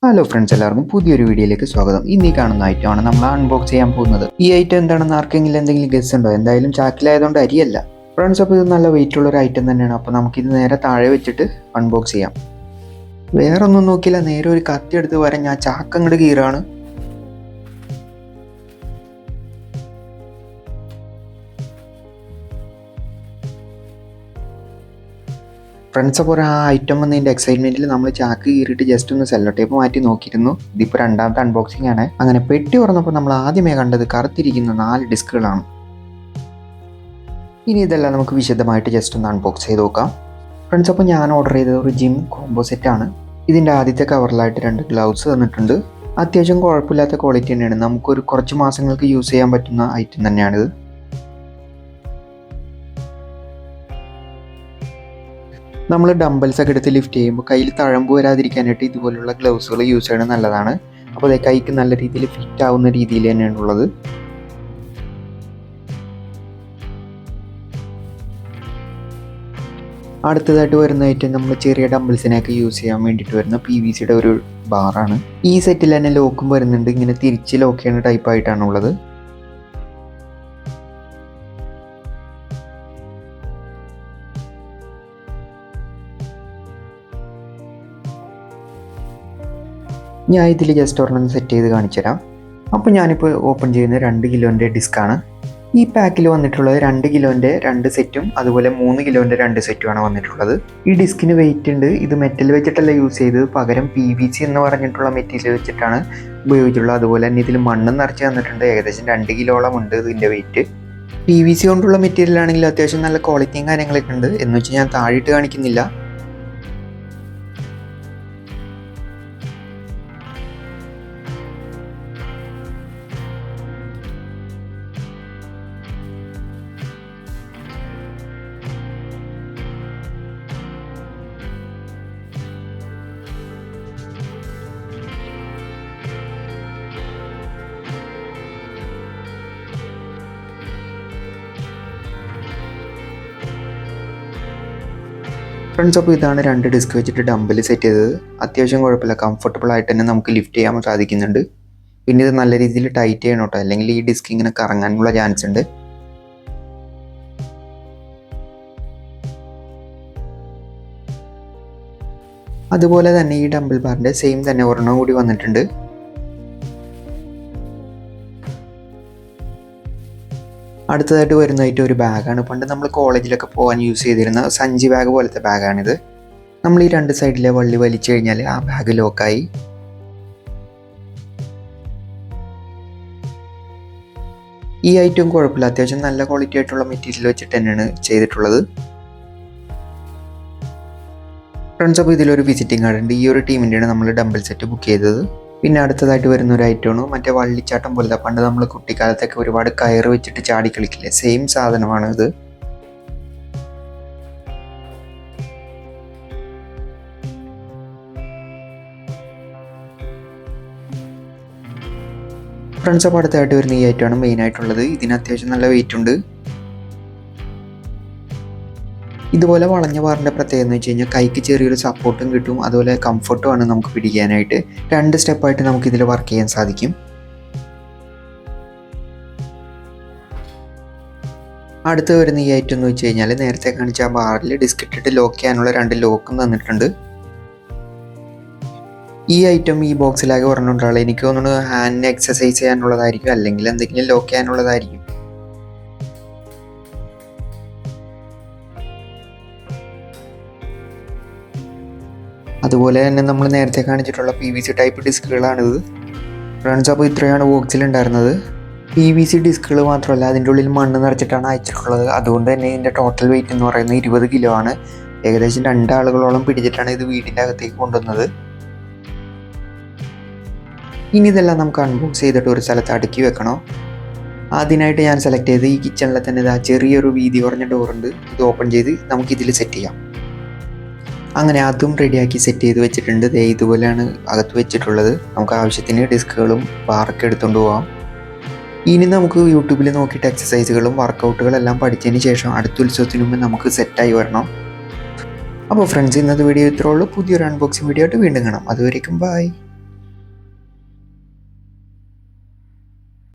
Hello friends, എല്ലാവർക്കും പുതിയൊരു വീഡിയോയിലേക്ക് സ്വാഗതം. ഇന്ന് ഈ കാണുന്ന ഐറ്റമാണ് നമ്മൾ അൺബോക്സ് ചെയ്യാൻ പോകുന്നത്. ഈ ഐറ്റം എന്താണെന്ന് ആർക്കെങ്കിലും എന്തെങ്കിലും ഗസ് ഉണ്ടോ? എന്തായാലും ചാക്കിലായതുകൊണ്ട് അരിയല്ല ഫ്രണ്ട്സ്. അപ്പോൾ ഇത് നല്ല വെയിറ്റ് ഉള്ള ഒരു ഐറ്റം തന്നെയാണ്. അപ്പോൾ നമുക്കിത് നേരെ താഴെ വെച്ചിട്ട് അൺബോക്സ് ചെയ്യാം. വേറെ ഒന്നും നോക്കില്ല, നേരെ ഒരു കത്തി എടുത്ത് വരാൻ ഞാൻ ചാക്ക് അങ്ങോട്ട് കീറാണ്. ഫ്രണ്ട്സ്, അപ്പോൾ ആ ഐറ്റം വന്നതിൻ്റെ എക്സൈറ്റ്മെൻറ്റിൽ നമ്മൾ ചാക്ക് കീറിയിട്ട് ജസ്റ്റ് ഒന്ന് സെല്ലോ ടേപ്പ് മാറ്റി നോക്കിയിരുന്നു. ഇതിപ്പോൾ രണ്ടാമത്തെ അൺബോക്സിംഗ് ആണ്. അങ്ങനെ പെട്ടി തുറന്നപ്പോൾ നമ്മൾ ആദ്യമേ കണ്ടത് കറുത്തിരിക്കുന്ന 4 ഡിസ്കുകളാണ്. ഇനി ഇതെല്ലാം നമുക്ക് വിശദമായിട്ട് ജസ്റ്റ് ഒന്ന് അൺബോക്സ് ചെയ്ത് നോക്കാം. ഫ്രണ്ട്സ്, അപ്പോൾ ഞാൻ ഓർഡർ ചെയ്തത് ഒരു ജിം കോംബോ സെറ്റാണ്. ഇതിൻ്റെ ആദ്യത്തെ കവറിലായിട്ട് 2 ഗ്ലൗസ് തന്നിട്ടുണ്ട്. അത്യാവശ്യം കുഴപ്പമില്ലാത്ത ക്വാളിറ്റി തന്നെയാണ്. നമുക്കൊരു കുറച്ച് മാസങ്ങൾക്ക് യൂസ് ചെയ്യാൻ പറ്റുന്ന ഐറ്റം തന്നെയാണിത്. നമ്മൾ ഡംബൽസ് ഒക്കെ എടുത്ത് ലിഫ്റ്റ് ചെയ്യുമ്പോൾ കയ്യിൽ തഴമ്പ് വരാതിരിക്കാനായിട്ട് ഇതുപോലുള്ള ഗ്ലൗസുകൾ യൂസ് ചെയ്യണത് നല്ലതാണ്. അപ്പോൾ അതേ കൈക്ക് നല്ല രീതിയിൽ ഫിറ്റ് ആവുന്ന രീതിയിൽ തന്നെയാണ് ഉള്ളത്. അടുത്തതായിട്ട് വരുന്ന ഐറ്റം നമ്മൾ ചെറിയ ഡംബിൾസിനെയൊക്കെ യൂസ് ചെയ്യാൻ വേണ്ടിയിട്ട് വരുന്ന PVCയുടെ ഒരു ബാറാണ്. ഈ സെറ്റിൽ തന്നെ ലോക്കും വരുന്നുണ്ട്. ഇങ്ങനെ തിരിച്ച് ലോക്ക് ചെയ്യുന്ന ടൈപ്പായിട്ടാണ് ഉള്ളത്. ഞാൻ ഇതിൽ ജസ്റ്റ് ഒരെണ്ണം സെറ്റ് ചെയ്ത് കാണിച്ചു തരാം. അപ്പോൾ ഞാനിപ്പോൾ ഓപ്പൺ ചെയ്യുന്ന 2 കിലോൻ്റെ ഡിസ്ക്കാണ്. ഈ പാക്കിൽ വന്നിട്ടുള്ളത് 2 കിലോൻ്റെ 2 സെറ്റും അതുപോലെ 3 കിലോൻ്റെ 2 സെറ്റുമാണ് വന്നിട്ടുള്ളത്. ഈ ഡിസ്കിന് വെയിറ്റ് ഉണ്ട്. ഇത് മെറ്റൽ വെച്ചിട്ടല്ല യൂസ് ചെയ്തത്, പകരം PVC എന്ന് പറഞ്ഞിട്ടുള്ള മെറ്റീരിയൽ വെച്ചിട്ടാണ് ഉപയോഗിച്ചിട്ടുള്ളത്. അതുപോലെ തന്നെ ഇതിൽ മണ്ണ് നിറച്ച് തന്നിട്ടുണ്ട്. ഏകദേശം 2 കിലോളം ഉണ്ട് ഇതിൻ്റെ വെയിറ്റ്. PVC കൊണ്ടുള്ള മെറ്റീരിയൽ ആണെങ്കിൽ അത്യാവശ്യം നല്ല ക്വാളിറ്റിയും കാര്യങ്ങളൊക്കെ ഉണ്ട്. എന്ന് വെച്ചാൽ ഞാൻ താഴെയിട്ട് കാണിക്കുന്നില്ല. ഫ്രണ്ട്സ്, അപ്പോൾ ഇതാണ് 2 ഡിസ്ക് വെച്ചിട്ട് ഡംബൽ സെറ്റ് ചെയ്തത്. അത്യാവശ്യം കുഴപ്പമില്ല, കംഫർട്ടബിൾ ആയിട്ട് തന്നെ നമുക്ക് ലിഫ്റ്റ് ചെയ്യാൻ സാധിക്കുന്നുണ്ട്. പിന്നെ ഇത് നല്ല രീതിയിൽ ടൈറ്റ് ചെയ്യണം കേട്ടോ, അല്ലെങ്കിൽ ഈ ഡിസ്ക് ഇങ്ങനെ കറങ്ങാനുള്ള ചാൻസ് ഉണ്ട്. അതുപോലെ തന്നെ ഈ ഡംബൽ ബാറിൻ്റെ സെയിം തന്നെ ഒരെണ്ണം കൂടി വന്നിട്ടുണ്ട്. അടുത്തതായിട്ട് വരുന്നതായിട്ട് ഒരു ബാഗാണ്. പണ്ട് നമ്മൾ കോളേജിലൊക്കെ പോകാൻ യൂസ് ചെയ്തിരുന്ന സഞ്ചി ബാഗ് പോലത്തെ ബാഗാണിത്. നമ്മൾ ഈ 2 സൈഡിലെ വള്ളി വലിച്ചു കഴിഞ്ഞാൽ ആ ബാഗ് ലോക്കായി. ഈ ഐറ്റം കുഴപ്പമില്ല, അത്യാവശ്യം നല്ല ക്വാളിറ്റി ആയിട്ടുള്ള മെറ്റീരിയൽ വെച്ചിട്ട് തന്നെയാണ് ചെയ്തിട്ടുള്ളത്. ഫ്രണ്ട്സ്, അപ്പോൾ ഇതിലൊരു വിസിറ്റിംഗ് കാർഡ് ഉണ്ട്. ഈ ഒരു ടീമിൻ്റെയാണ് നമ്മൾ ഡംബൽ സെറ്റ് ബുക്ക് ചെയ്തത്. പിന്നെ അടുത്തതായിട്ട് വരുന്ന ഒരു ഐറ്റമാണ് മറ്റേ വള്ളിച്ചാട്ടം പോലത്തെ. പണ്ട് നമ്മൾ കുട്ടിക്കാലത്തൊക്കെ ഒരുപാട് കയറ് വെച്ചിട്ട് ചാടി കളിക്കില്ലേ, സെയിം സാധനമാണ് ഇത്. ഫ്രണ്ട്സ്, അപ്പോൾ അടുത്തായിട്ട് വരുന്ന ഈ ഐറ്റമാണ് മെയിൻ ആയിട്ടുള്ളത്. ഇതിന് അത്യാവശ്യം നല്ല വെയിറ്റ് ഉണ്ട്. ഇതുപോലെ വളഞ്ഞ ബാറിൻ്റെ പ്രത്യേകത എന്ന് വെച്ച് കഴിഞ്ഞാൽ കൈക്ക് ചെറിയൊരു സപ്പോർട്ടും കിട്ടും, അതുപോലെ കംഫർട്ടും ആണ് നമുക്ക് പിടിക്കാനായിട്ട്. 2 സ്റ്റെപ്പായിട്ട് നമുക്ക് ഇതിൽ വർക്ക് ചെയ്യാൻ സാധിക്കും. അടുത്ത് വരുന്ന ഈ ഐറ്റം എന്ന് വെച്ച് കഴിഞ്ഞാൽ നേരത്തെ കാണിച്ച ആ ബാറിൽ ഡിസ്ക് ഇട്ടിട്ട് ലോക്ക് ചെയ്യാനുള്ള 2 ലോക്കും തന്നിട്ടുണ്ട്. ഈ ഐറ്റം ഈ ബോക്സിലാകെ പറഞ്ഞിട്ടുള്ള എനിക്ക് തോന്നുന്നു ഹാൻഡിന് എക്സസൈസ് ചെയ്യാനുള്ളതായിരിക്കും, അല്ലെങ്കിൽ എന്തെങ്കിലും ലോക്ക് ചെയ്യാനുള്ളതായിരിക്കും. അതുപോലെ തന്നെ നമ്മൾ നേരത്തെ കാണിച്ചിട്ടുള്ള PVC ടൈപ്പ് ഡിസ്കുകളാണിത്. ഫ്രണ്ട്സ്, അപ്പോൾ ഇത്രയാണ് ബോക്സിലുണ്ടായിരുന്നത്. PVC ഡിസ്കുകൾ മാത്രമല്ല, അതിൻ്റെ ഉള്ളിൽ മണ്ണ് നിറച്ചിട്ടാണ് അയച്ചിട്ടുള്ളത്. അതുകൊണ്ട് തന്നെ ഇതിൻ്റെ ടോട്ടൽ വെയിറ്റ് എന്ന് പറയുന്നത് 20 കിലോ ആണ്. ഏകദേശം 2 ആളുകളോളം പിടിച്ചിട്ടാണ് ഇത് വീടിൻ്റെ അകത്തേക്ക് കൊണ്ടുവന്നത്. ഇനി ഇതെല്ലാം നമുക്ക് അൺബോക്സ് ചെയ്തിട്ട് ഒരു സ്ഥലത്ത് അടുക്കി വെക്കണോ. അതിനായിട്ട് ഞാൻ സെലക്ട് ചെയ്ത് ഈ കിച്ചണിൽ തന്നെ ഇതാ ചെറിയൊരു വീതി കുറഞ്ഞ ഡോറുണ്ട്. ഇത് ഓപ്പൺ ചെയ്ത് നമുക്കിതിൽ സെറ്റ് ചെയ്യാം. അങ്ങനെ അതും റെഡിയാക്കി സെറ്റ് ചെയ്ത് വെച്ചിട്ടുണ്ട്. ഇതുപോലെയാണ് അകത്ത് വെച്ചിട്ടുള്ളത്. നമുക്ക് ആവശ്യത്തിന് ഡിസ്കുകളും ബാറൊക്കെ എടുത്തുകൊണ്ട് പോകാം. ഇനി നമുക്ക് യൂട്യൂബിൽ നോക്കിയിട്ട് എക്സസൈസുകളും വർക്കൗട്ടുകളെല്ലാം പഠിച്ചതിന് ശേഷം അടുത്ത ഉത്സവത്തിന് മുമ്പ് നമുക്ക് സെറ്റായി വരണം. അപ്പോൾ ഫ്രണ്ട്സ്, ഇന്നത്തെ വീഡിയോ ഇത്രേ ഉള്ളൂ. പുതിയൊരു അൺബോക്സിംഗ് വീഡിയോ ആയിട്ട് വീണ്ടും കാണാം. അതുവരേക്കും ബൈ.